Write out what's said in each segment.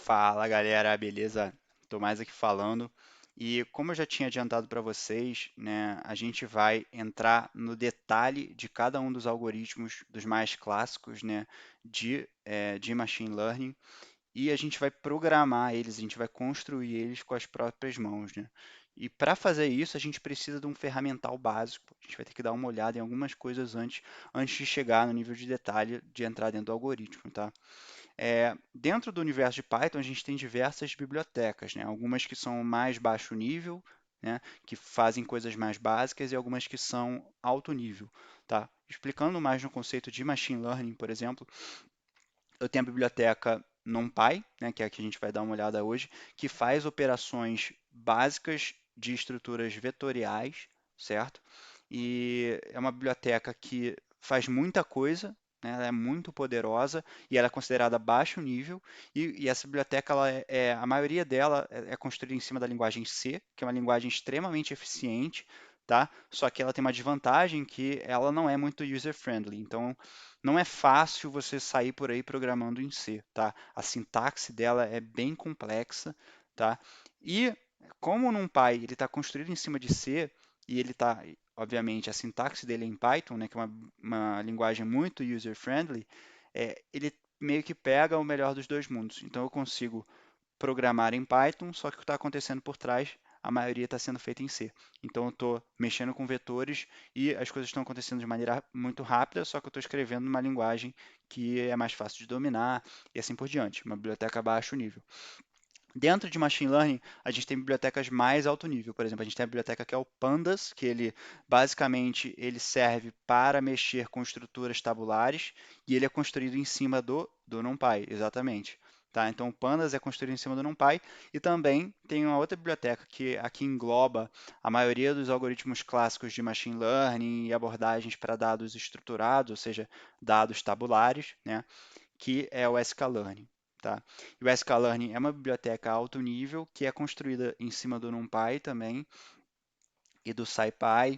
Fala galera, beleza? Tô mais aqui falando. E como eu já tinha adiantado para vocês, né, a gente vai entrar no detalhe de cada um dos algoritmos, dos mais clássicos, né, de machine learning, e a gente vai programar eles, a gente vai construir eles com as próprias mãos, né? E para fazer isso, a gente precisa de um ferramental básico. A gente vai ter que dar uma olhada em algumas coisas antes de chegar no nível de detalhe de entrar dentro do algoritmo, tá? Dentro do universo de Python, a gente tem diversas bibliotecas, né? Algumas que são mais baixo nível, né? Que fazem coisas mais básicas, e algumas que são alto nível. Tá? Explicando mais no conceito de machine learning, por exemplo, eu tenho a biblioteca NumPy, né? Que é a que a gente vai dar uma olhada hoje, que faz operações básicas de estruturas vetoriais, certo? E é uma biblioteca que faz muita coisa, né? Ela é muito poderosa e ela é considerada baixo nível. E essa biblioteca, a maioria dela é construída em cima da linguagem C, que é uma linguagem extremamente eficiente, tá? Só que ela tem uma desvantagem que ela não é muito user-friendly. Então, não é fácil você sair por aí programando em C, tá? A sintaxe dela é bem complexa, tá? E como o NumPy ele está construído em cima de C e ele está, obviamente, a sintaxe dele é em Python, né, que é uma linguagem muito user-friendly, ele meio que pega o melhor dos dois mundos. Então eu consigo programar em Python, só que o que está acontecendo por trás, a maioria está sendo feita em C. Então eu estou mexendo com vetores e as coisas estão acontecendo de maneira muito rápida, só que eu estou escrevendo numa linguagem que é mais fácil de dominar e assim por diante, uma biblioteca baixo nível. Dentro de Machine Learning, a gente tem bibliotecas mais alto nível. Por exemplo, a gente tem a biblioteca que é o Pandas, que ele basicamente ele serve para mexer com estruturas tabulares e ele é construído em cima do NumPy, exatamente. Tá? Então, o Pandas é construído em cima do NumPy e também tem uma outra biblioteca que aqui engloba a maioria dos algoritmos clássicos de Machine Learning e abordagens para dados estruturados, ou seja, dados tabulares, né? Que é o sklearn. Tá? E o sklearn é uma biblioteca alto nível que é construída em cima do NumPy também e do SciPy.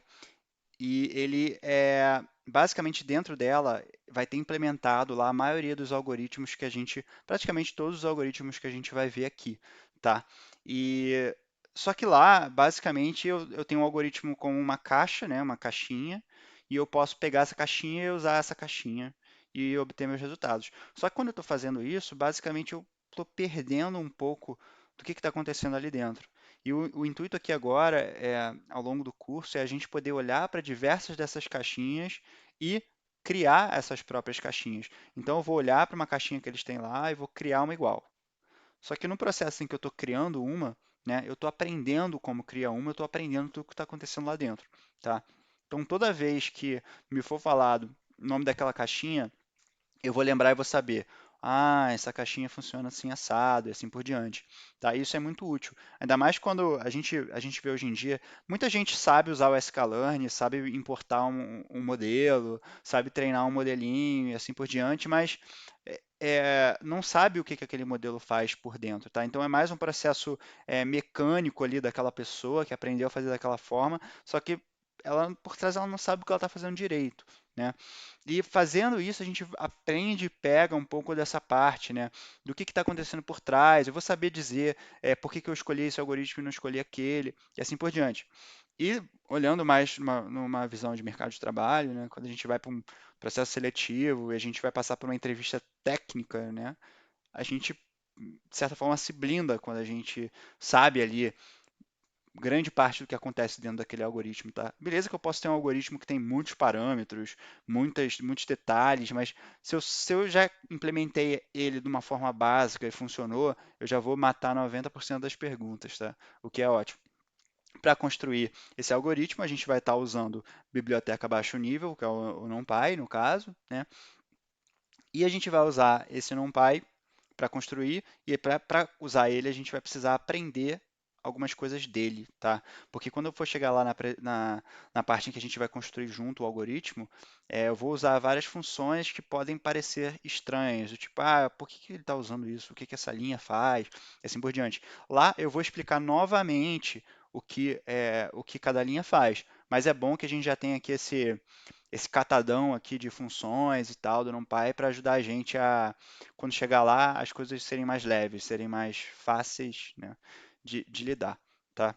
E ele é basicamente dentro dela vai ter implementado lá a maioria dos algoritmos que a gente, praticamente todos os algoritmos que a gente vai ver aqui, tá? E só que lá, basicamente, eu tenho um algoritmo com uma caixa, né, uma caixinha, e eu posso pegar essa caixinha e usar essa caixinha e obter meus resultados. Só que quando eu estou fazendo isso, basicamente eu estou perdendo um pouco do que está acontecendo ali dentro. E o intuito aqui agora, ao longo do curso, é a gente poder olhar para diversas dessas caixinhas e criar essas próprias caixinhas. Então, eu vou olhar para uma caixinha que eles têm lá e vou criar uma igual. Só que no processo em que eu estou criando uma, né, eu estou aprendendo como criar uma, eu estou aprendendo tudo o que está acontecendo lá dentro. Tá? Então, toda vez que me for falado o nome daquela caixinha, eu vou lembrar e vou saber. Ah, essa caixinha funciona assim assado e assim por diante. Tá? Isso é muito útil. Ainda mais quando a gente vê hoje em dia, muita gente sabe usar o sklearn, sabe importar um modelo, sabe treinar um modelinho e assim por diante, mas não sabe o que, que aquele modelo faz por dentro. Tá? Então é mais um processo mecânico ali daquela pessoa que aprendeu a fazer daquela forma, só que ela por trás ela não sabe o que ela está fazendo direito. Né? E fazendo isso, a gente aprende e pega um pouco dessa parte, né? Do que está acontecendo por trás. Eu vou saber dizer por que eu escolhi esse algoritmo e não escolhi aquele, e assim por diante. E olhando mais numa visão de mercado de trabalho, né? Quando a gente vai para um processo seletivo e a gente vai passar por uma entrevista técnica, né? A gente, de certa forma, se blinda quando a gente sabe ali grande parte do que acontece dentro daquele algoritmo, tá? Beleza que eu posso ter um algoritmo que tem muitos parâmetros, muitos detalhes, mas se eu já implementei ele de uma forma básica e funcionou, eu já vou matar 90% das perguntas, tá? O que é ótimo. Para construir esse algoritmo, a gente vai estar usando biblioteca baixo nível, que é o NumPy, no caso, né? E a gente vai usar esse NumPy para construir, e para usar ele, a gente vai precisar aprender algumas coisas dele, tá? Porque quando eu for chegar lá na parte em que a gente vai construir junto o algoritmo, eu vou usar várias funções que podem parecer estranhas, do tipo, por que ele está usando isso? O que essa linha faz? E assim por diante. Lá eu vou explicar novamente o que cada linha faz, mas é bom que a gente já tenha aqui esse catadão aqui de funções e tal do NumPy para ajudar a gente a, quando chegar lá, as coisas serem mais leves, serem mais fáceis, né, de lidar, tá?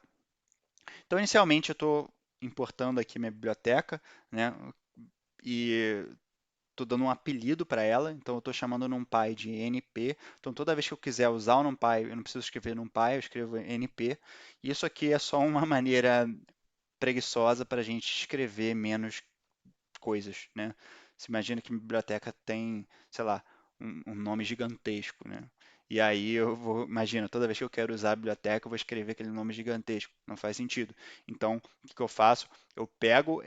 Então, inicialmente, eu estou importando aqui minha biblioteca, né, e estou dando um apelido para ela, então eu estou chamando o NumPy de NP. Então, toda vez que eu quiser usar o NumPy, eu não preciso escrever NumPy, eu escrevo NP. E isso aqui é só uma maneira preguiçosa para a gente escrever menos coisas, né? Você imagina que minha biblioteca tem, sei lá, um nome gigantesco, né? E aí eu vou, imagina, toda vez que eu quero usar a biblioteca, eu vou escrever aquele nome gigantesco. Não faz sentido. Então, o que que eu faço? Eu pego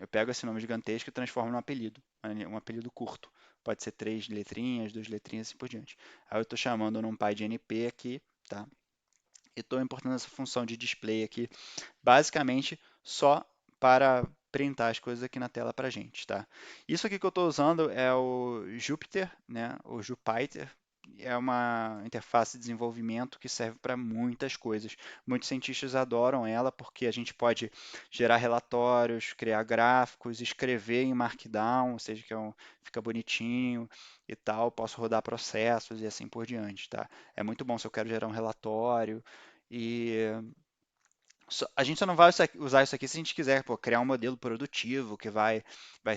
eu pego esse nome gigantesco e transformo num apelido, um apelido curto. Pode ser 3 letrinhas, 2 letrinhas, assim por diante. Aí eu estou chamando o NumPy de NP aqui, tá? E estou importando essa função de display aqui basicamente só para printar as coisas aqui na tela para a gente, tá? Isso aqui que eu estou usando é o Jupyter, né? O Jupyter. É uma interface de desenvolvimento que serve para muitas coisas. Muitos cientistas adoram ela porque a gente pode gerar relatórios, criar gráficos, escrever em Markdown, ou seja, fica bonitinho e tal. Posso rodar processos e assim por diante, tá? É muito bom se eu quero gerar um relatório e a gente só não vai usar isso aqui se a gente quiser, pô, criar um modelo produtivo que vai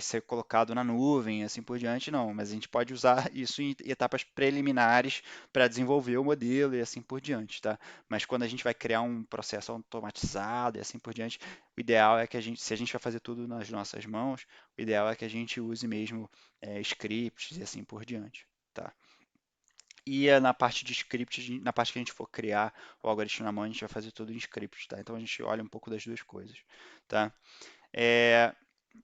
ser colocado na nuvem, assim por diante, não. Mas a gente pode usar isso em etapas preliminares para desenvolver o modelo e assim por diante, tá? Mas quando a gente vai criar um processo automatizado e assim por diante, o ideal é que se a gente vai fazer tudo nas nossas mãos, o ideal é que a gente use mesmo scripts e assim por diante, tá? E na parte de script, na parte que a gente for criar o algoritmo na mão, a gente vai fazer tudo em script, tá? Então a gente olha um pouco das duas coisas, tá? É,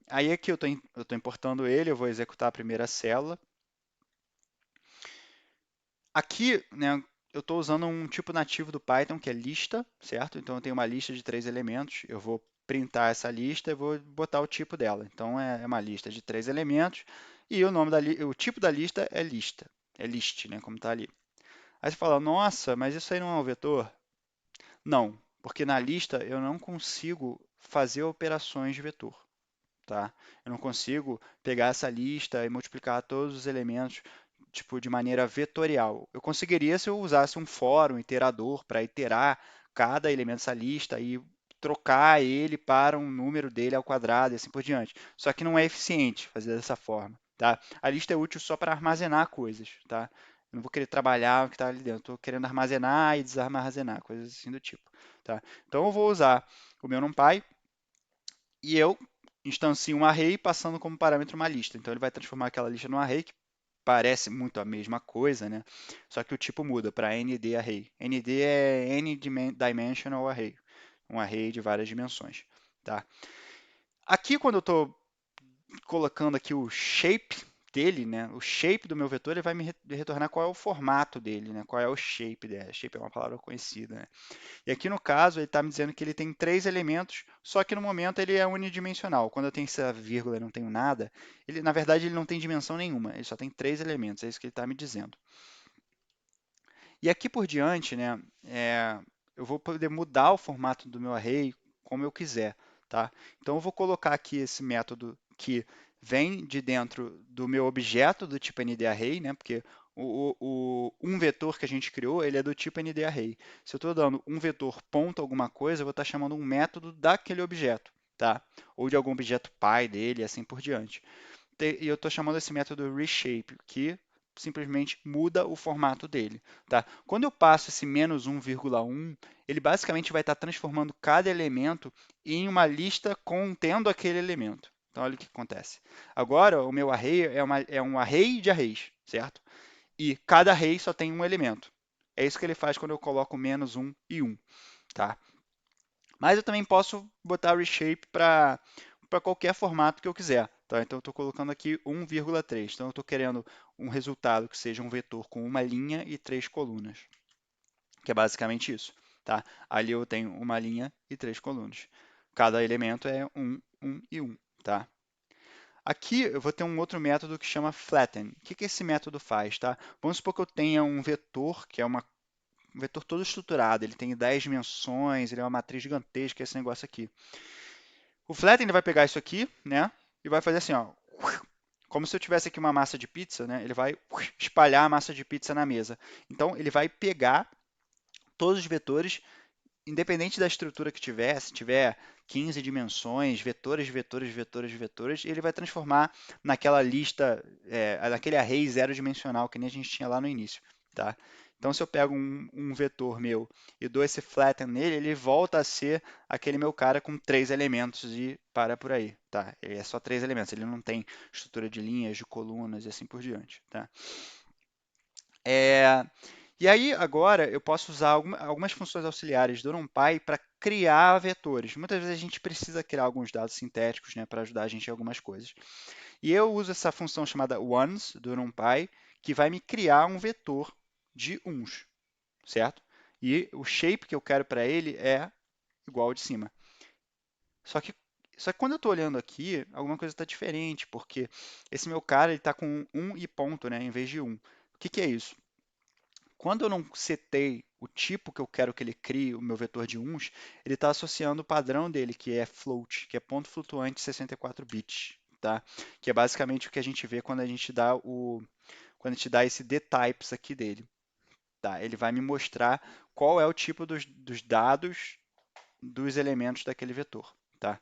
aí aqui eu estou importando ele, eu vou executar a primeira célula. Aqui, né, eu estou usando um tipo nativo do Python que é lista, certo? Então eu tenho uma lista de 3 elementos, eu vou printar essa lista e vou botar o tipo dela. Então é uma lista de 3 elementos e o nome o tipo da lista é lista, é list, né, como está ali. Aí você fala, nossa, mas isso aí não é um vetor? Não, porque na lista eu não consigo fazer operações de vetor, tá? Eu não consigo pegar essa lista e multiplicar todos os elementos tipo de maneira vetorial. Eu conseguiria se eu usasse um for, um iterador para iterar cada elemento dessa lista e trocar ele para um número dele ao quadrado e assim por diante. Só que não é eficiente fazer dessa forma, tá? A lista é útil só para armazenar coisas, tá? Eu não vou querer trabalhar o que está ali dentro. Estou querendo armazenar e desarmazenar, coisas assim do tipo, tá? Então eu vou usar o meu NumPy e eu instancio um array passando como parâmetro uma lista. Então ele vai transformar aquela lista num array que parece muito a mesma coisa, né? Só que o tipo muda para ND array. ND é N-dimensional array, um array de várias dimensões, tá? Aqui quando eu estou colocando aqui o shape dele, né? O shape do meu vetor, ele vai me retornar qual é o formato dele, né? Qual é o shape dele. Shape é uma palavra conhecida, né? E aqui no caso, ele está me dizendo que ele tem 3 elementos, só que no momento ele é unidimensional. Quando eu tenho essa vírgula e não tenho nada, ele, na verdade ele não tem dimensão nenhuma, ele só tem 3 elementos, é isso que ele está me dizendo. E aqui por diante, né, eu vou poder mudar o formato do meu array como eu quiser, tá? Então eu vou colocar aqui esse método que vem de dentro do meu objeto do tipo NDArray, né? Porque um vetor que a gente criou, ele é do tipo NDArray. Se eu estou dando um vetor ponto alguma coisa, eu vou estar chamando um método daquele objeto, tá? Ou de algum objeto pai dele, e assim por diante. E eu estou chamando esse método reshape, que simplesmente muda o formato dele, tá? Quando eu passo esse menos 1,1, ele basicamente vai estar transformando cada elemento em uma lista contendo aquele elemento. Então, olha o que acontece. Agora, o meu array é um array de arrays, certo? E cada array só tem um elemento. É isso que ele faz quando eu coloco menos 1 e 1, tá? Mas eu também posso botar reshape para qualquer formato que eu quiser. Tá? Então, eu estou colocando aqui 1,3. Então, eu estou querendo um resultado que seja um vetor com uma linha e 3 colunas, que é basicamente isso. Tá? Ali eu tenho uma linha e 3 colunas. Cada elemento é 1, 1 e 1. Tá? Aqui eu vou ter um outro método que chama flatten. O que esse método faz? Tá? Vamos supor que eu tenha um vetor, que é um vetor todo estruturado, ele tem 10 dimensões, ele é uma matriz gigantesca, esse negócio aqui. O Flatten ele vai pegar isso aqui, né? E vai fazer assim, ó, como se eu tivesse aqui uma massa de pizza, né? Ele vai espalhar a massa de pizza na mesa. Então ele vai pegar todos os vetores, independente da estrutura que tiver, se tiver 15 dimensões, vetores, vetores, vetores, vetores, ele vai transformar naquela lista, naquele array zero dimensional que nem a gente tinha lá no início, tá? Então, se eu pego um vetor meu e dou esse flatten nele, ele volta a ser aquele meu cara com três elementos e para por aí, tá? Ele é só três elementos, ele não tem estrutura de linhas, de colunas e assim por diante, tá? É, e aí, agora, eu posso usar algumas funções auxiliares do NumPy para criar vetores. Muitas vezes a gente precisa criar alguns dados sintéticos, né, para ajudar a gente em algumas coisas. E eu uso essa função chamada ones do NumPy, que vai me criar um vetor de uns, certo? E o shape que eu quero para ele é igual ao de cima. Só que, só que quando eu estou olhando aqui, alguma coisa está diferente, porque esse meu cara está com um e ponto, né, em vez de um. O que é isso? Quando eu não setei o tipo que eu quero que ele crie, o meu vetor de uns, ele está associando o padrão dele, que é float, que é ponto flutuante 64 bits, tá? Que é basicamente o que a gente vê quando a gente dá esse dtypes aqui dele, tá? Ele vai me mostrar qual é o tipo dos dados dos elementos daquele vetor, tá?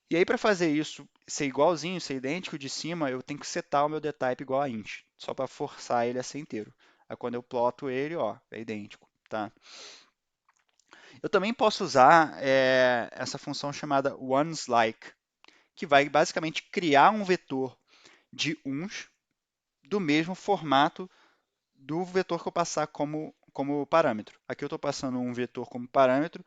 E aí, para fazer isso ser igualzinho, ser idêntico de cima, eu tenho que setar o meu dtype igual a int, só para forçar ele a ser inteiro. Aí, quando eu ploto ele, ó, é idêntico, tá? Eu também posso usar essa função chamada onesLike, que vai basicamente criar um vetor de uns do mesmo formato do vetor que eu passar como parâmetro. Aqui eu estou passando um vetor como parâmetro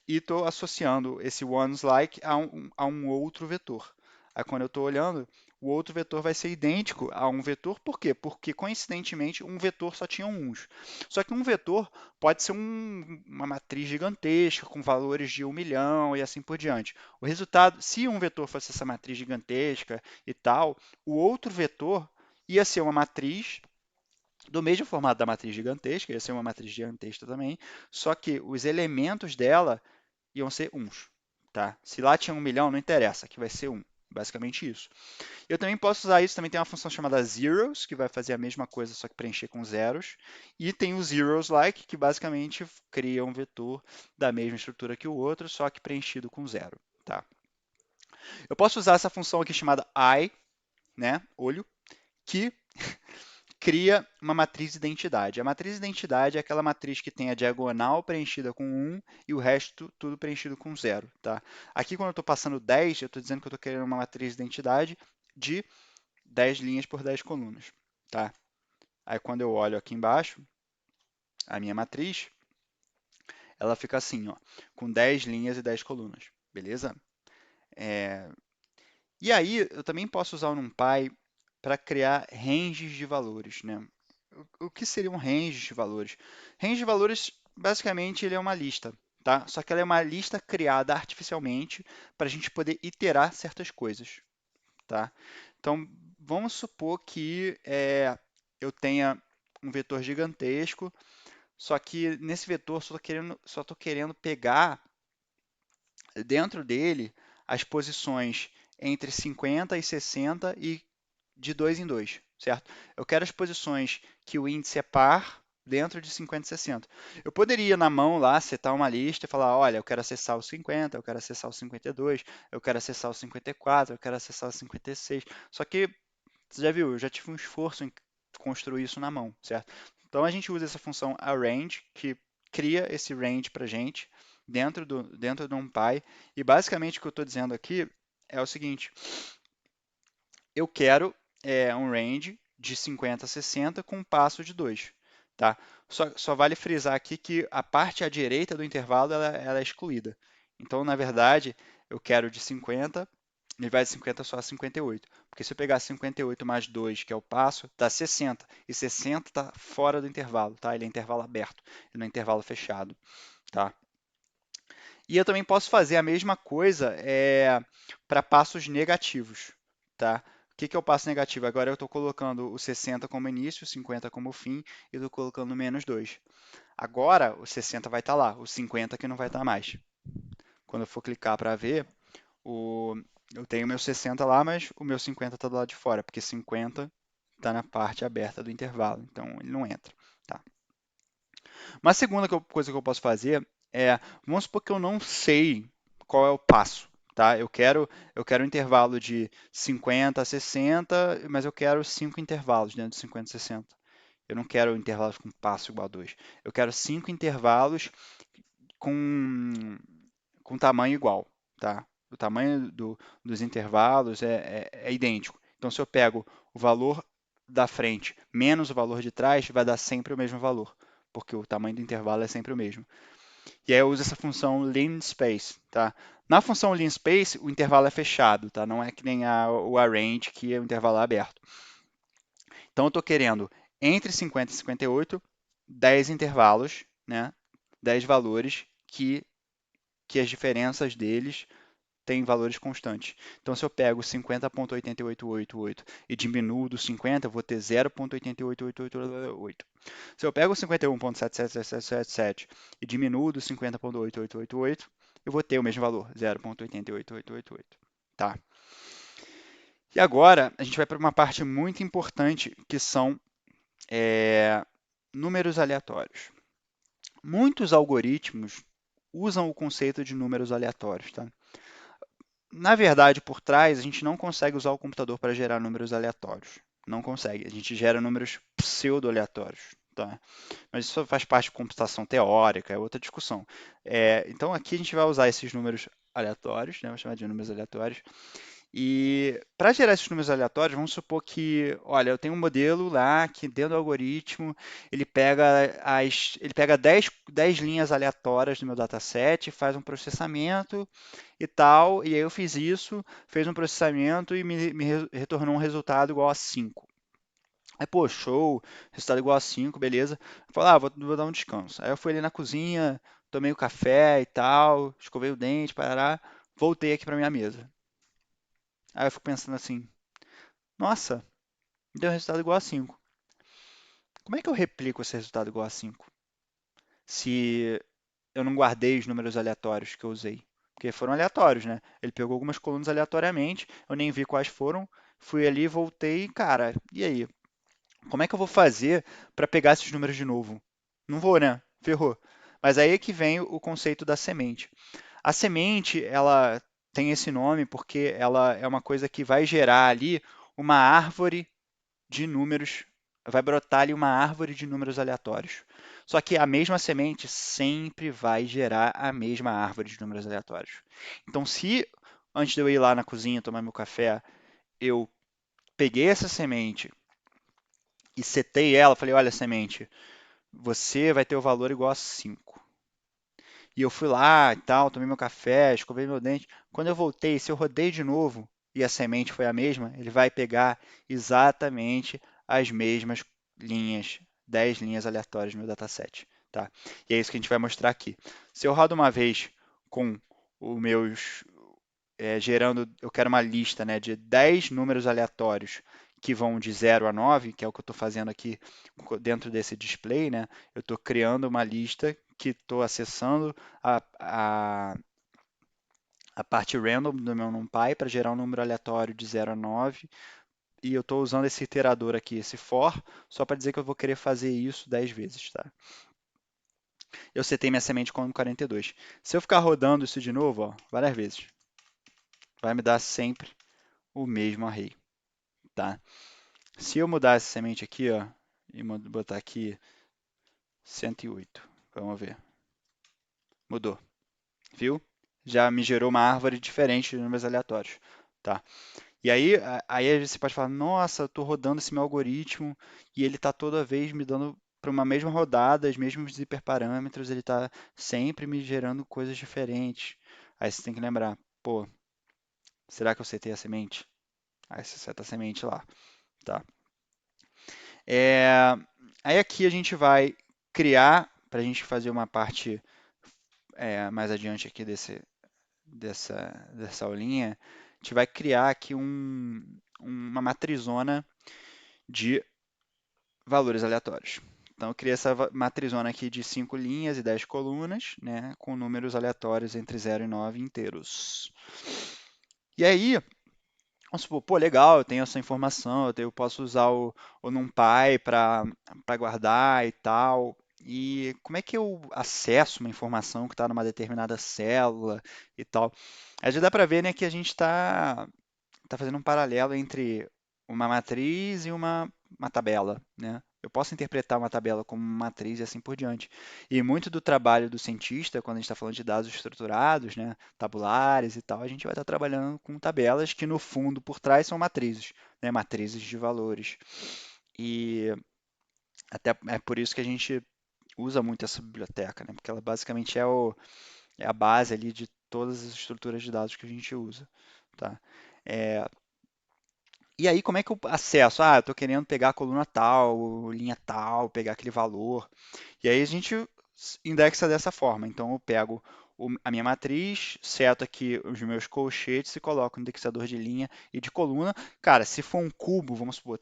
e estou associando esse onesLike a um outro vetor. Aí quando eu estou olhando, o outro vetor vai ser idêntico a um vetor, por quê? Porque coincidentemente um vetor só tinha uns. Só que um vetor pode ser uma matriz gigantesca com valores de 1 milhão e assim por diante. O resultado, se um vetor fosse essa matriz gigantesca e tal, o outro vetor ia ser uma matriz do mesmo formato da matriz gigantesca, ia ser uma matriz gigantesca também, só que os elementos dela iam ser uns, tá? Se lá tinha 1 milhão, não interessa, aqui vai ser um. Basicamente isso. Eu também posso usar isso, também tem uma função chamada zeros, que vai fazer a mesma coisa, só que preencher com zeros. E tem o zeros like, que basicamente cria um vetor da mesma estrutura que o outro, só que preenchido com zero, tá? Eu posso usar essa função aqui chamada eye, né, olho, que cria uma matriz identidade. A matriz identidade é aquela matriz que tem a diagonal preenchida com 1 e o resto tudo preenchido com 0. Tá? Aqui, quando eu estou passando 10, eu estou dizendo que eu estou querendo uma matriz identidade de 10 linhas por 10 colunas. Tá? Aí, quando eu olho aqui embaixo, a minha matriz, ela fica assim, ó, com 10 linhas e 10 colunas. Beleza? É, E aí, eu também posso usar o NumPy para criar ranges de valores, né? O que seria um range de valores? Range de valores, basicamente, ele é uma lista, tá? Só que ela é uma lista criada artificialmente para a gente poder iterar certas coisas, tá? Então, vamos supor que eu tenha um vetor gigantesco, só que nesse vetor só estou querendo pegar dentro dele as posições entre 50 e 60 e de 2 em 2, certo? Eu quero as posições que o índice é par dentro de 50 e 60. Eu poderia, na mão lá, setar uma lista e falar, olha, eu quero acessar o 50, eu quero acessar o 52, eu quero acessar o 54, eu quero acessar o 56. Só que, você já viu, eu já tive um esforço em construir isso na mão, certo? Então, a gente usa essa função arrange, que cria esse range para a gente dentro do NumPy. E, basicamente, o que eu estou dizendo aqui é o seguinte, eu quero um range de 50 a 60 com um passo de 2. Tá? Só vale frisar aqui que a parte à direita do intervalo ela é excluída. Então, na verdade, eu quero de 50, ele vai de 50 só a 58. Porque se eu pegar 58 mais 2, que é o passo, dá 60. E 60 está fora do intervalo, tá? Ele é intervalo aberto, ele não é intervalo fechado. Tá? E eu também posso fazer a mesma coisa para passos negativos, tá? O que é o passo negativo? Agora eu estou colocando o 60 como início, o 50 como fim, e estou colocando menos 2. Agora o 60 vai estar lá, o 50 que não vai estar mais. Quando eu for clicar para ver, o, eu tenho meu 60 lá, mas o meu 50 está do lado de fora, porque 50 está na parte aberta do intervalo, então ele não entra. Tá? Uma segunda coisa que eu posso fazer é, vamos supor que eu não sei qual é o passo, tá? Eu quero um intervalo de 50 a 60, mas eu quero 5 intervalos dentro de 50 e 60. Eu não quero intervalos com passo igual a 2. Eu quero 5 intervalos com, com tamanho igual, tá? O tamanho dos intervalos é idêntico. Então, se eu pego o valor da frente menos o valor de trás, vai dar sempre o mesmo valor, porque o tamanho do intervalo é sempre o mesmo. E aí eu uso essa função linspace, tá? Na função linspace, o intervalo é fechado, tá? Não é que nem o arrange, que é o intervalo aberto. Então, eu estou querendo entre 50 e 58, 10 intervalos, né? 10 valores que as diferenças deles têm valores constantes. Então, se eu pego 50.88888 e diminuo do 50, eu vou ter 0.88888. Se eu pego 51.77777 e diminuo do 50.8888, eu vou ter o mesmo valor, 0.88888. Tá? E agora a gente vai para uma parte muito importante, que são números aleatórios. Muitos algoritmos usam o conceito de números aleatórios. Tá? Na verdade, por trás, a gente não consegue usar o computador para gerar números aleatórios. Não consegue. A gente gera números pseudo-aleatórios. Tá? Mas isso faz parte de computação teórica, é outra discussão. Então, aqui a gente vai usar esses números aleatórios, né? Vou chamar de números aleatórios. E para gerar esses números aleatórios, vamos supor que, olha, eu tenho um modelo lá que dentro do algoritmo ele pega 10 linhas aleatórias do meu dataset, faz um processamento e tal, e aí eu fiz isso, fez um processamento e me retornou um resultado igual a 5. Aí, pô, show, resultado igual a 5, beleza. Eu falei, vou dar um descanso. Aí eu fui ali na cozinha, tomei o café e tal, escovei o dente, parará, voltei aqui para minha mesa. Aí eu fico pensando assim, nossa, me deu um resultado igual a 5. Como é que eu replico esse resultado igual a 5? Se eu não guardei os números aleatórios que eu usei. Porque foram aleatórios, né? Ele pegou algumas colunas aleatoriamente, eu nem vi quais foram, fui ali, voltei, cara, e aí? Como é que eu vou fazer para pegar esses números de novo? Não vou, né? Ferrou. Mas aí é que vem o conceito da semente. A semente, ela tem esse nome porque ela é uma coisa que vai gerar ali uma árvore de números, vai brotar ali uma árvore de números aleatórios. Só que a mesma semente sempre vai gerar a mesma árvore de números aleatórios. Então, se antes de eu ir lá na cozinha tomar meu café, eu peguei essa semente e setei ela, falei, olha, semente, você vai ter o valor igual a 5. E eu fui lá e tal, tomei meu café, escovei meu dente. Quando eu voltei, se eu rodei de novo e a semente foi a mesma, ele vai pegar exatamente as mesmas linhas, 10 linhas aleatórias no meu dataset. Tá? E é isso que a gente vai mostrar aqui. Se eu rodo uma vez com os meus gerando, eu quero uma lista, né, de 10 números aleatórios que vão de 0 a 9, que é o que eu estou fazendo aqui dentro desse display, né? Eu estou criando uma lista que estou acessando a parte random do meu NumPy para gerar um número aleatório de 0 a 9, e eu estou usando esse iterador aqui, esse for, só para dizer que eu vou querer fazer isso 10 vezes, tá? Eu setei minha semente como 42. Se eu ficar rodando isso de novo, ó, várias vezes, vai me dar sempre o mesmo array, tá? Se eu mudar essa semente aqui, ó, e botar aqui 108, vamos ver. Mudou, viu? Já me gerou uma árvore diferente de números aleatórios, tá? E aí você pode falar, nossa, eu estou rodando esse meu algoritmo e ele está toda vez me dando para uma mesma rodada, os mesmos hiperparâmetros, ele está sempre me gerando coisas diferentes. Aí você tem que lembrar, pô, será que eu setei a semente? Aí você seta a semente lá, tá? É, aí aqui a gente vai criar, para a gente fazer uma parte mais adiante aqui dessa aulinha, a gente vai criar aqui uma matrizona de valores aleatórios. Então, eu criei essa matrizona aqui de 5 linhas e 10 colunas, né, com números aleatórios entre 0 e 9 inteiros. E aí, vamos supor, pô, legal, eu tenho essa informação, eu posso usar o NumPy para guardar e tal. E como é que eu acesso uma informação que está numa determinada célula e tal? Aí já dá para ver, né, que a gente está fazendo um paralelo entre uma matriz e uma tabela, né? Eu posso interpretar uma tabela como uma matriz e assim por diante. E muito do trabalho do cientista, quando a gente está falando de dados estruturados, né, tabulares e tal, a gente vai estar trabalhando com tabelas que no fundo, por trás, são matrizes, né, matrizes de valores. E até é por isso que a gente usa muito essa biblioteca, né, porque ela basicamente é a base ali de todas as estruturas de dados que a gente usa, tá? É, e aí, como é que eu acesso? Ah, eu estou querendo pegar a coluna tal, linha tal, pegar aquele valor. E aí a gente indexa dessa forma. Então eu pego a minha matriz, seto aqui os meus colchetes e coloco no indexador de linha e de coluna. Cara, se for um cubo, vamos supor,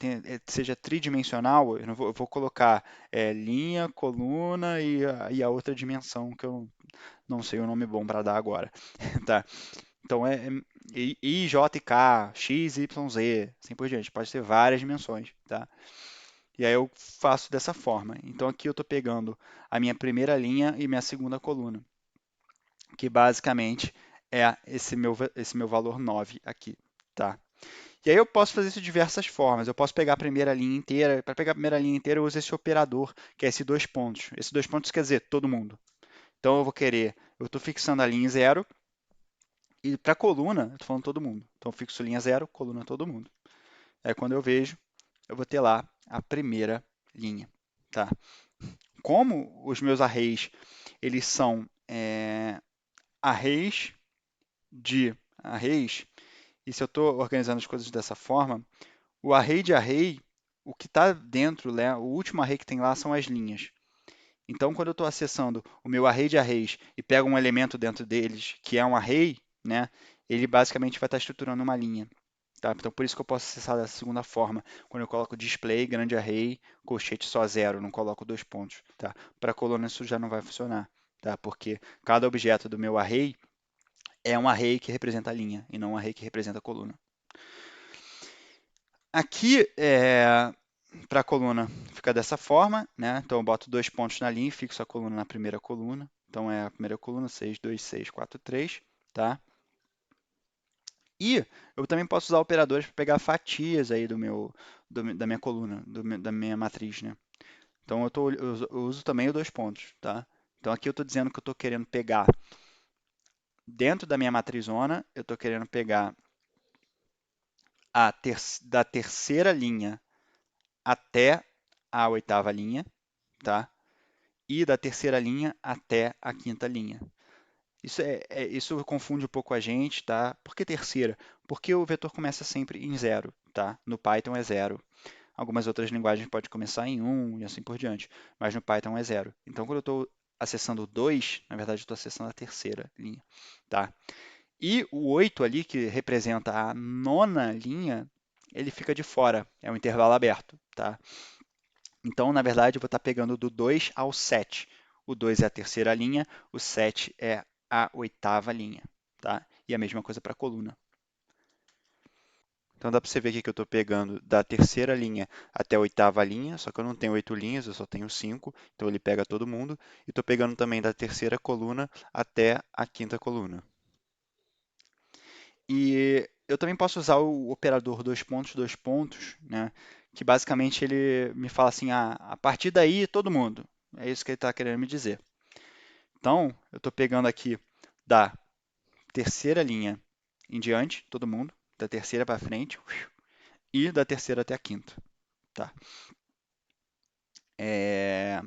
seja tridimensional, eu vou colocar linha, coluna e a outra dimensão que eu não sei o nome bom para dar agora. Tá? Então I, J, K, X, Y, Z, assim por diante. Pode ter várias dimensões, tá? E aí eu faço dessa forma. Então aqui eu estou pegando a minha primeira linha e minha segunda coluna, que basicamente é esse meu valor 9 aqui, tá? E aí eu posso fazer isso de diversas formas. Eu posso pegar a primeira linha inteira. Para pegar a primeira linha inteira, eu uso esse operador, que é esse dois pontos. Esse dois pontos quer dizer todo mundo. Então eu estou fixando a linha em zero, e para coluna, eu estou falando todo mundo. Então eu fixo linha zero, coluna todo mundo. Aí quando eu vejo, eu vou ter lá a primeira linha, tá? Como os meus arrays, eles são arrays de arrays, e se eu estou organizando as coisas dessa forma, o array de array, o que está dentro, né, o último array que tem lá são as linhas. Então, quando eu estou acessando o meu array de arrays e pego um elemento dentro deles, que é um array, né, ele basicamente vai estar estruturando uma linha. Tá? Então, por isso que eu posso acessar dessa segunda forma. Quando eu coloco display, grande array, colchete só zero, não coloco dois pontos. Tá? Para coluna isso já não vai funcionar, tá? Porque cada objeto do meu array é um array que representa a linha e não um array que representa a coluna. Aqui, para a coluna, fica dessa forma, né? Então eu boto dois pontos na linha e fixo a coluna na primeira coluna. Então é a primeira coluna, 6, 2, 6, 4, 3, tá? E eu também posso usar operadores para pegar fatias aí da minha coluna, da minha matriz, né? Então eu uso também o dois pontos, tá? Então aqui eu estou dizendo que eu estou querendo pegar dentro da minha matrizona, eu estou querendo pegar da terceira linha até a oitava linha, tá? E da terceira linha até a quinta linha. Isso confunde um pouco a gente, tá? Por que terceira? Porque o vetor começa sempre em zero, tá? No Python é zero. Algumas outras linguagens pode começar em um e assim por diante, mas no Python é zero. Então, quando eu estou acessando o 2, na verdade, eu estou acessando a terceira linha, tá? E o 8 ali, que representa a nona linha, ele fica de fora, é um intervalo aberto, tá? Então, na verdade, eu vou estar pegando do 2 ao 7. O 2 é a terceira linha, o 7 é a oitava linha, tá? E a mesma coisa para a coluna. Então dá para você ver aqui que eu estou pegando da terceira linha até a oitava linha, só que eu não tenho 8 linhas, eu só tenho 5, então ele pega todo mundo. E estou pegando também da terceira coluna até a quinta coluna. E eu também posso usar o operador dois pontos, né? Que basicamente ele me fala assim, a partir daí todo mundo. É isso que ele está querendo me dizer. Então, eu estou pegando aqui da terceira linha em diante, todo mundo, da terceira para frente, e da terceira até a quinta. Tá? É,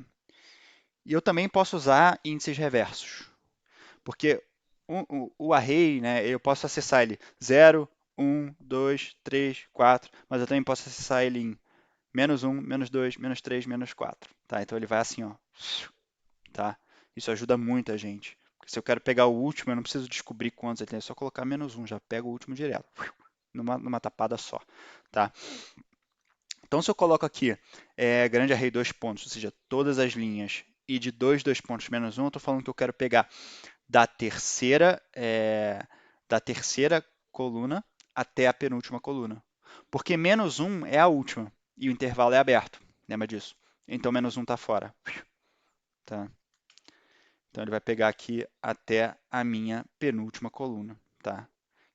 E eu também posso usar índices reversos, porque o array, né, eu posso acessar ele 0, 1, 2, 3, 4, mas eu também posso acessar ele em -1, -2, -3, -4. Tá? Então ele vai assim, ó, tá? Isso ajuda muito a gente. Porque se eu quero pegar o último, eu não preciso descobrir quantos ele tem, é só colocar -1, já pego o último direto, numa tapada só. Tá? Então, se eu coloco aqui grande array dois pontos, ou seja, todas as linhas, e de dois pontos -1, eu estou falando que eu quero pegar da terceira coluna até a penúltima coluna. Porque menos 1 é a última e o intervalo é aberto. Lembra disso? Então, menos 1 está fora. Tá? Então, ele vai pegar aqui até a minha penúltima coluna. Tá?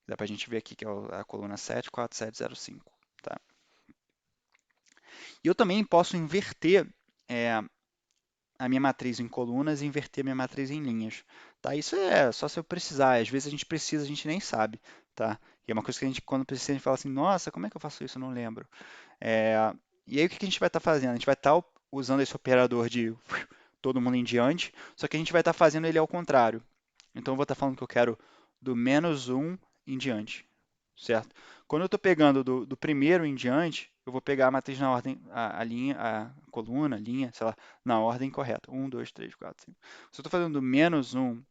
Dá para a gente ver aqui que é a coluna 74705. Tá? E eu também posso inverter a minha matriz em colunas e inverter a minha matriz em linhas. Tá? Isso é só se eu precisar. Às vezes a gente precisa, a gente nem sabe. Tá? E é uma coisa que a gente, quando precisa, a gente fala assim, nossa, como é que eu faço isso? Eu não lembro. É, e aí o que a gente vai estar fazendo? A gente vai estar usando esse operador de todo mundo em diante, só que a gente vai estar fazendo ele ao contrário. Então eu vou estar falando que eu quero do menos 1 em diante, certo? Quando eu estou pegando do primeiro em diante, eu vou pegar a matriz na ordem, a linha, a coluna, a linha, sei lá, na ordem correta. 1, 2, 3, 4, 5. Se eu estou fazendo do menos 1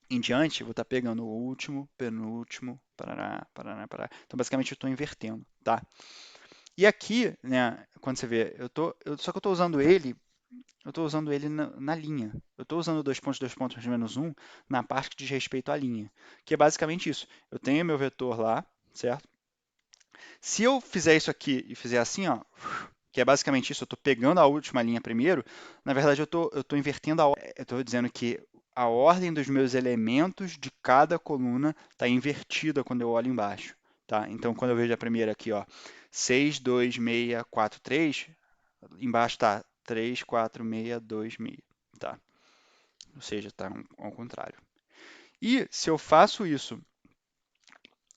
em diante, eu vou estar pegando o último, penúltimo, parará, parará, parará. Então, basicamente, eu estou invertendo, tá? E aqui, né, quando você vê, só que eu estou usando ele, na linha. Eu estou usando dois pontos, menos um na parte que diz respeito à linha, que é basicamente isso. Eu tenho meu vetor lá, certo? Se eu fizer isso aqui e fizer assim, ó, que é basicamente isso, eu estou pegando a última linha primeiro, na verdade eu estou invertendo a ordem. Eu estou dizendo que a ordem dos meus elementos de cada coluna está invertida quando eu olho embaixo. Tá? Então, quando eu vejo a primeira aqui, ó, 6, 2, 6, 4, 3, embaixo está 3, 4, 6, 2, 6. Tá? Ou seja, está ao contrário. E se eu faço isso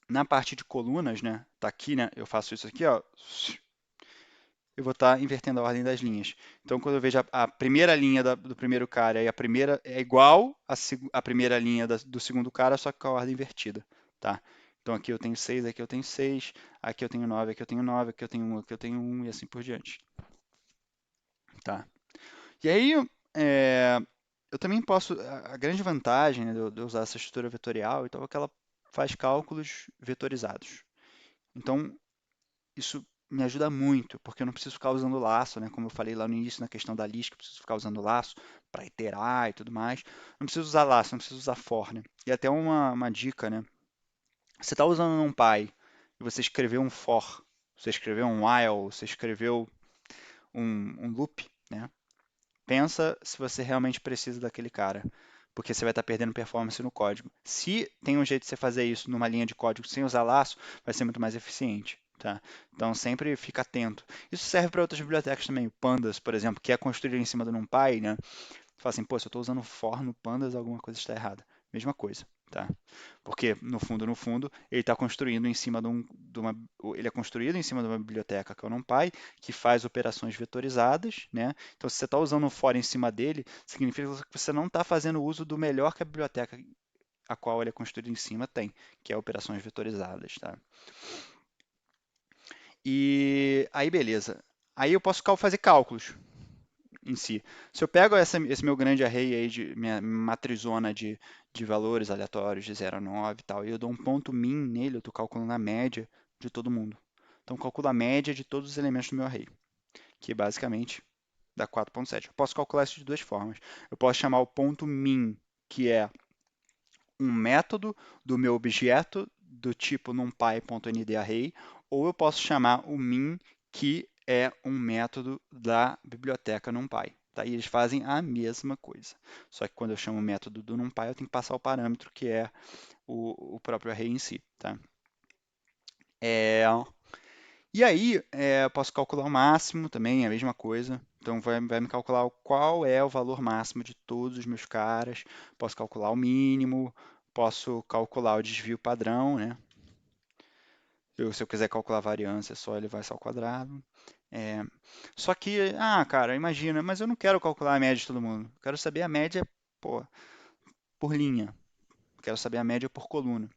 na parte de colunas, né? Tá aqui, né? Eu faço isso aqui, ó. Eu vou estar invertendo a ordem das linhas. Então, quando eu vejo a primeira linha do primeiro cara e a primeira é igual à primeira linha do segundo cara, só que com a ordem invertida, tá? Então, aqui eu tenho 6, aqui eu tenho 6, aqui eu tenho 9, aqui eu tenho 9, aqui eu tenho 1, aqui eu tenho 1 e assim por diante, tá? E aí, é, eu também posso, a grande vantagem, né, de eu usar essa estrutura vetorial, então, é que ela faz cálculos vetorizados. Então, isso me ajuda muito, porque eu não preciso ficar usando laço, né? Como eu falei lá no início na questão da list, que eu preciso ficar usando laço para iterar e tudo mais. Não preciso usar laço, não preciso usar for, né? E até uma dica, né? Você está usando um NumPy e você escreveu um for, você escreveu um while, você escreveu um loop, né? Pensa se você realmente precisa daquele cara, porque você vai estar perdendo performance no código. Se tem um jeito de você fazer isso numa linha de código sem usar laço, vai ser muito mais eficiente. Tá? Então sempre fica atento. Isso serve para outras bibliotecas também. O Pandas, por exemplo, que é construído em cima do NumPy, né? Fala assim, pô, se eu estou usando for no Pandas, alguma coisa está errada. Mesma coisa, tá? Porque no fundo, ele está construindo em cima ele é construído em cima de uma biblioteca que é o NumPy, que faz operações vetorizadas, né? Então, se você está usando um for em cima dele, significa que você não está fazendo uso do melhor que a biblioteca a qual ele é construído em cima tem, que é operações vetorizadas, tá? E aí, beleza. Aí eu posso fazer cálculos em si. Se eu pego esse meu grande array aí, minha matrizona de valores aleatórios de 0 a 9 e tal, e eu dou um ponto min nele, eu estou calculando a média de todo mundo. Então, eu calculo a média de todos os elementos do meu array, que basicamente dá 4.7. Eu posso calcular isso de duas formas. Eu posso chamar o ponto min, que é um método do meu objeto do tipo numpy.ndarray, ou eu posso chamar o min, que é um método da biblioteca NumPy. Tá? E eles fazem a mesma coisa. Só que quando eu chamo o método do NumPy, eu tenho que passar o parâmetro, que é o próprio array em si. Tá? É, e aí, eu posso calcular o máximo também, é a mesma coisa. Então, vai me calcular qual é o valor máximo de todos os meus caras. Posso calcular o mínimo, posso calcular o desvio padrão, né? Se eu quiser calcular a variância, é só elevar isso ao quadrado. É, só que, cara, imagina, mas eu não quero calcular a média de todo mundo. Eu quero saber a média, pô, por linha. Eu quero saber a média por coluna.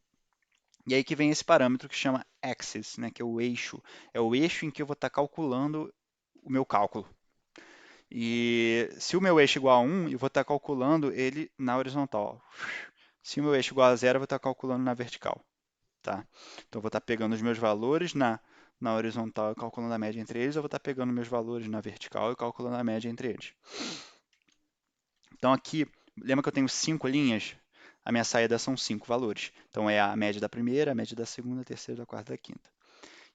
E aí que vem esse parâmetro que chama axis, né, que é o eixo. É o eixo em que eu vou estar calculando o meu cálculo. E se o meu eixo é igual a 1, eu vou estar calculando ele na horizontal. Se o meu eixo é igual a 0, eu vou estar calculando na vertical. Tá? Então, eu vou estar pegando os meus valores na horizontal e calculando a média entre eles, ou eu vou estar pegando meus valores na vertical e calculando a média entre eles. Então, aqui, lembra que eu tenho 5 linhas? a minha saída são 5 valores. Então, é a média da primeira, a média da segunda, da terceira, da quarta e da quinta.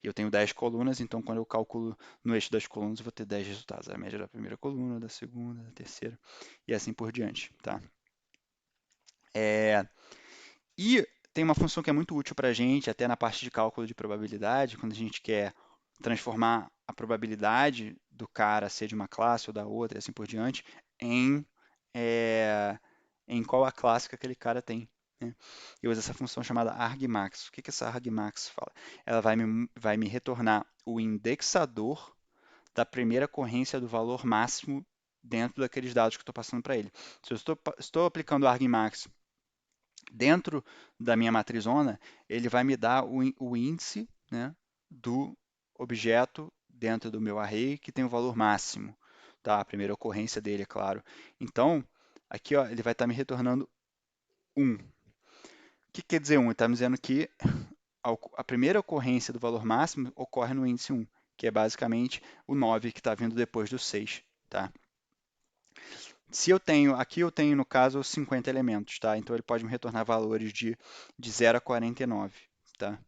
E eu tenho 10 colunas, então quando eu calculo no eixo das colunas, eu vou ter 10 resultados. A média da primeira coluna, da segunda, da terceira e assim por diante. Tá? E tem uma função que é muito útil para a gente, até na parte de cálculo de probabilidade, quando a gente quer transformar a probabilidade do cara ser de uma classe ou da outra e assim por diante em, é, em qual a classe que aquele cara tem. Né? Eu uso essa função chamada argmax. O que que essa argmax fala? Ela vai me retornar o indexador da primeira ocorrência do valor máximo dentro daqueles dados que eu estou passando para ele. Se eu estou aplicando o argmax dentro da minha matrizona, ele vai me dar o índice, né, do objeto dentro do meu array que tem o valor máximo, tá? A primeira ocorrência dele, é claro. Então, aqui ó, ele vai estar me retornando 1. O que quer dizer 1? Ele está me dizendo que a primeira ocorrência do valor máximo ocorre no índice 1, que é basicamente o 9 que está vindo depois do 6. Tá? Se eu tenho, aqui eu tenho no caso 50 elementos, tá? Então ele pode me retornar valores de 0 a 49, tá?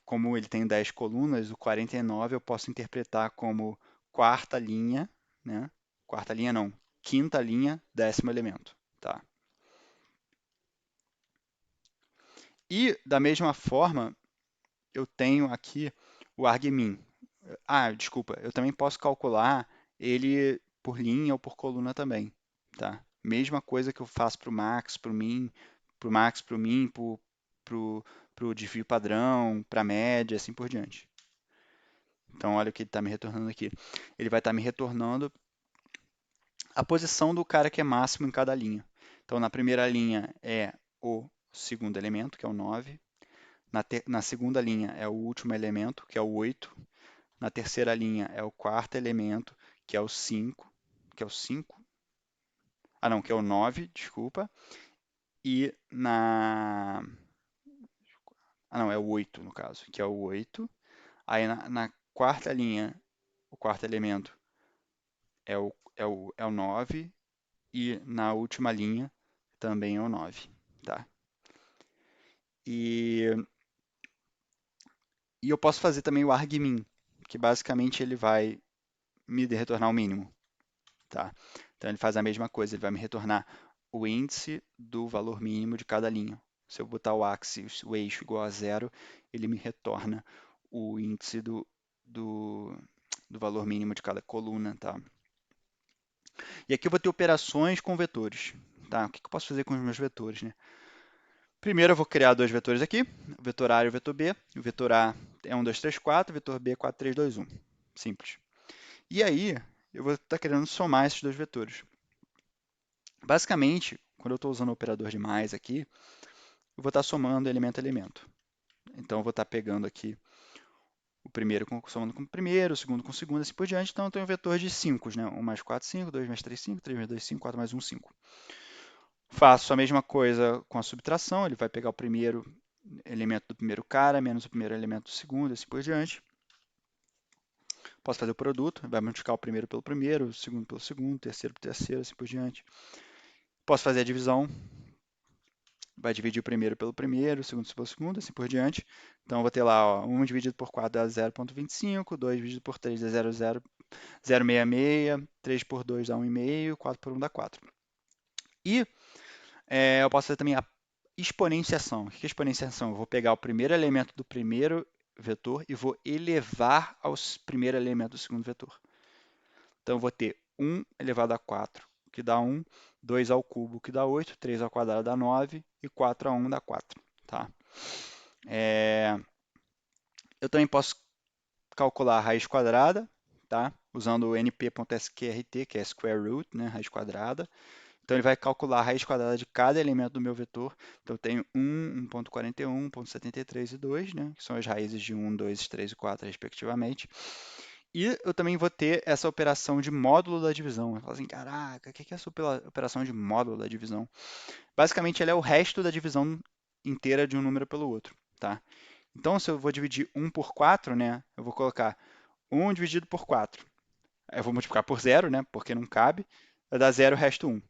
Como ele tem 10 colunas, o 49 eu posso interpretar como quarta linha, né? Quarta linha não, quinta linha, décimo elemento, tá? E da mesma forma, eu tenho aqui o argmin. Ah, desculpa, eu também posso calcular ele por linha ou por coluna também, tá? Mesma coisa que eu faço para o max, para o min, para o max, para o min, para o desvio padrão, para a média, assim por diante. Então, olha o que ele está me retornando aqui. Ele vai estar me retornando a posição do cara que é máximo em cada linha. Então, na primeira linha é o segundo elemento, que é o 9. Na segunda linha é o último elemento, que é o 8. Na terceira linha é o quarto elemento, que é o 5, que é o 5. Ah, não, que é o 9, desculpa. E na. Ah, não, é o 8 no caso, que é o 8. Aí na quarta linha, o quarto elemento é o 9. E na última linha também é o 9. Tá? E, e eu posso fazer também o argmin, que basicamente ele vai me retornar o mínimo. Tá? Então ele faz a mesma coisa, ele vai me retornar o índice do valor mínimo de cada linha. Se eu botar o axis, o eixo igual a zero, ele me retorna o índice do, do valor mínimo de cada coluna. Tá? E aqui eu vou ter operações com vetores. Tá? O que eu posso fazer com os meus vetores? Né? Primeiro eu vou criar dois vetores aqui, o vetor A e o vetor B. O vetor A é 1, 2, 3, 4, o vetor B é 4, 3, 2, 1. Simples. E aí, eu vou estar querendo somar esses dois vetores. Basicamente, quando eu estou usando o operador de mais aqui, eu vou estar somando elemento a elemento. Então, eu vou estar pegando aqui o primeiro somando com o primeiro, o segundo com o segundo, assim por diante. Então, eu tenho um vetor de 5, né? 1 mais 4, 5, 2 mais 3, 5, 3 mais 2, 5, 4 mais 1, 5. Faço a mesma coisa com a subtração, ele vai pegar o primeiro elemento do primeiro cara, menos o primeiro elemento do segundo, assim por diante. Posso fazer o produto, vai multiplicar o primeiro pelo primeiro, o segundo pelo segundo, o terceiro pelo terceiro, assim por diante. Posso fazer a divisão, vai dividir o primeiro pelo primeiro, o segundo pelo segundo, assim por diante. Então, eu vou ter lá, ó, 1 dividido por 4 dá 0,25, 2 dividido por 3 dá 0,66, 3 por 2 dá 1,5, 4 por 1 dá 4. E eu posso fazer também a exponenciação. O que é exponenciação? Eu vou pegar o primeiro elemento do primeiro vetor e vou elevar ao primeiro elemento do segundo vetor. Então, eu vou ter 1 elevado a 4, que dá 1, 2 ao cubo, que dá 8, 3 ao quadrado dá 9 e 4 a 1 dá 4. Tá? Eu também posso calcular a raiz quadrada, tá? Usando o np.sqrt, que é square root, né? Raiz quadrada. Então, ele vai calcular a raiz quadrada de cada elemento do meu vetor. Então, eu tenho 1, 1.41, 1.73 e 2, né? Que são as raízes de 1, 2, 3 e 4, respectivamente. E eu também vou ter essa operação de módulo da divisão. Eu falo assim, caraca, o que é essa operação de módulo da divisão? Basicamente, ela é o resto da divisão inteira de um número pelo outro, tá? Então, se eu vou dividir 1 por 4, né, eu vou colocar 1 dividido por 4. Eu vou multiplicar por 0, né, porque não cabe. Vai dar 0, resto 1.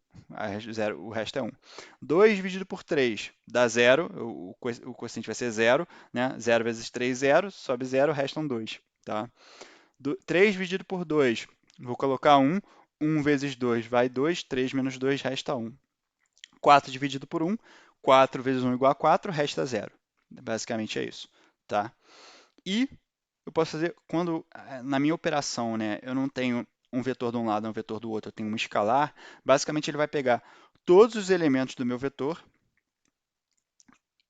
O resto é 1. 2 dividido por 3 dá 0, o quociente vai ser 0, né? 0 vezes 3, 0, sobe 0, restam 2. Tá? 3 dividido por 2, vou colocar 1. 1 vezes 2 vai 2, 3 menos 2 resta 1. 4 dividido por 1, 4 vezes 1 igual a 4, resta 0. Basicamente é isso. Tá? E eu posso fazer, quando na minha operação, né, eu não tenho um vetor de um lado e um vetor do outro, eu tenho um escalar, basicamente ele vai pegar todos os elementos do meu vetor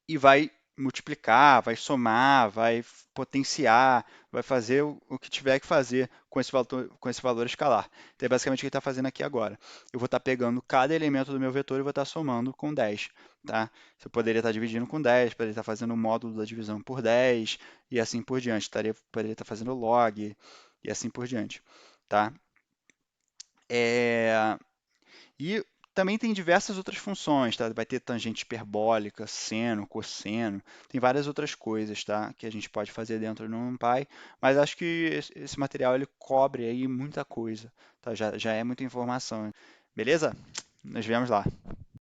e vai multiplicar, vai somar, vai potenciar, vai fazer o que tiver que fazer com esse valor escalar. Então é basicamente o que ele está fazendo aqui agora. Eu vou estar pegando cada elemento do meu vetor e vou estar somando com 10. Tá? Eu poderia estar dividindo com 10, poderia estar fazendo o módulo da divisão por 10 e assim por diante. Poderia estar fazendo log e assim por diante. Tá? É, e também tem diversas outras funções, tá? Vai ter tangente hiperbólica, seno, cosseno, tem várias outras coisas, tá? Que a gente pode fazer dentro do NumPy, mas acho que esse material ele cobre aí muita coisa, tá? Já é muita informação, beleza? Nos vemos lá.